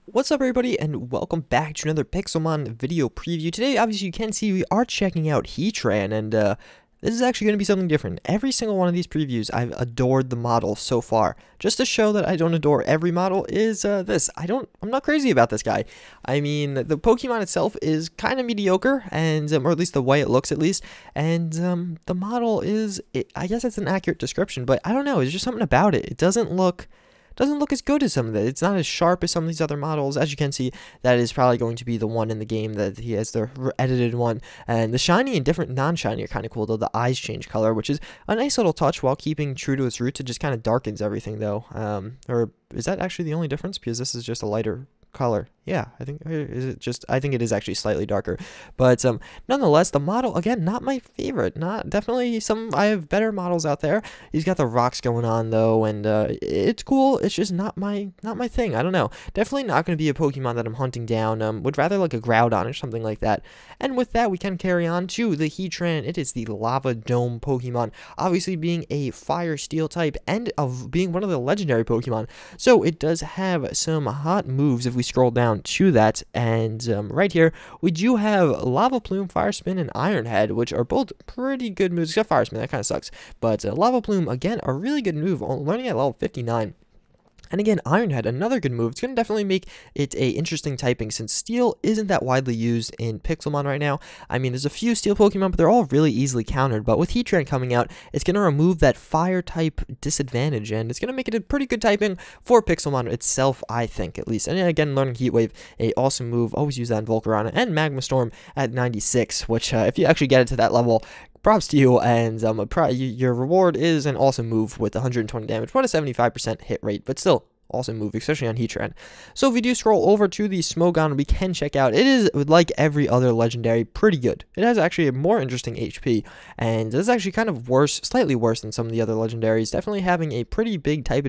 What's up everybody and welcome back to another Pixelmon video preview. Today obviously you can see we are checking out Heatran and this is actually going to be something different. Every single one of these previews I've adored the model so far. Just to show that I don't adore every model is this. I'm not crazy about this guy. I mean the Pokemon itself is kind of mediocre and or at least the way it looks at least, and the model is, I guess it's an accurate description, but I don't know, it's just something about it. It doesn't look as good as some of it. It's not as sharp as some of these other models. As you can see, that is probably going to be the one in the game that he has the edited one. And the shiny and different non-shiny are kind of cool, though. The eyes change color, which is a nice little touch while keeping true to its roots. It just kind of darkens everything, though. Or is that actually the only difference? Because this is just a lighter color. Yeah, I think it is actually slightly darker, but nonetheless, the model, again, not my favorite. Not definitely I have better models out there. He's got the rocks going on though, and it's cool. It's just not my thing. I don't know. Definitely not going to be a Pokemon that I'm hunting down. Would rather like a Groudon or something like that. And with that, we can carry on to the Heatran. It is the Lava Dome Pokemon, obviously being a Fire Steel type and of being one of the legendary Pokemon. So it does have some hot moves if we scroll down to that, and right here we do have Lava Plume, Fire Spin, and Iron Head, which are both pretty good moves, except Fire Spin, that kind of sucks, but Lava Plume, again, a really good move, learning at level 59. And again, Iron Head, another good move. It's going to definitely make it a interesting typing since Steel isn't that widely used in Pixelmon right now. I mean, there's a few Steel Pokemon, but they're all really easily countered. But with Heatran coming out, it's going to remove that Fire type disadvantage, and it's going to make it a pretty good typing for Pixelmon itself, I think, at least. And again, learning Heat Wave, a awesome move. Always use that in Volcarona, and Magma Storm at 96, which if you actually get it to that level, props to you, and your reward is an awesome move with 120 damage, what a 75% hit rate, but still awesome move, especially on Heatran. So if we do scroll over to the Smogon, we can check out, it is, like every other legendary, pretty good. It has actually a more interesting HP, and it's actually kind of worse, slightly worse than some of the other legendaries, definitely having a pretty big type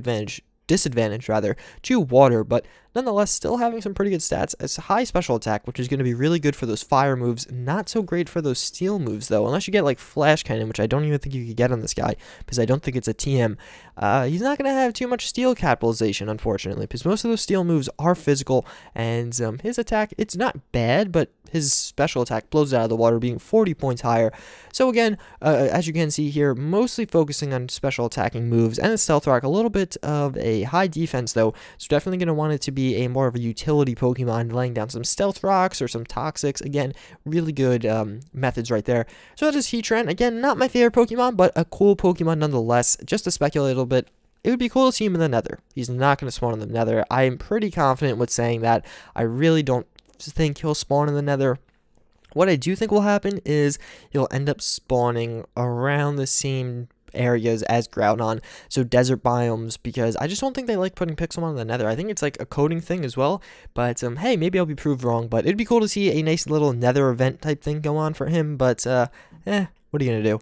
disadvantage rather to water, but nonetheless still having some pretty good stats. It's a high special attack, which is going to be really good for those fire moves, not so great for those steel moves though, unless you get like Flash Cannon, which I don't even think you could get on this guy because I don't think it's a TM. He's not going to have too much steel capitalization, unfortunately, because most of those steel moves are physical, and his attack, it's not bad, but his special attack blows it out of the water, being 40 points higher. So again, as you can see here, mostly focusing on special attacking moves, and the Stealth Rock, a little bit of a high defense though, so definitely going to want it to be a more of a utility Pokemon, laying down some Stealth Rocks or some Toxics. Again, really good methods right there. So that is Heatran. Again, not my favorite Pokemon, but a cool Pokemon nonetheless. Just to speculate a little bit, it would be cool to see him in the Nether. He's not going to spawn in the Nether. I am pretty confident with saying that. I really don't think he'll spawn in the Nether. What I do think will happen is he'll end up spawning around the same areas as Groudon, so desert biomes, because I just don't think they like putting Pixelmon in the Nether. I think it's like a coding thing as well, but hey, maybe I'll be proved wrong, but it'd be cool to see a nice little Nether event type thing go on for him, but what are you gonna do?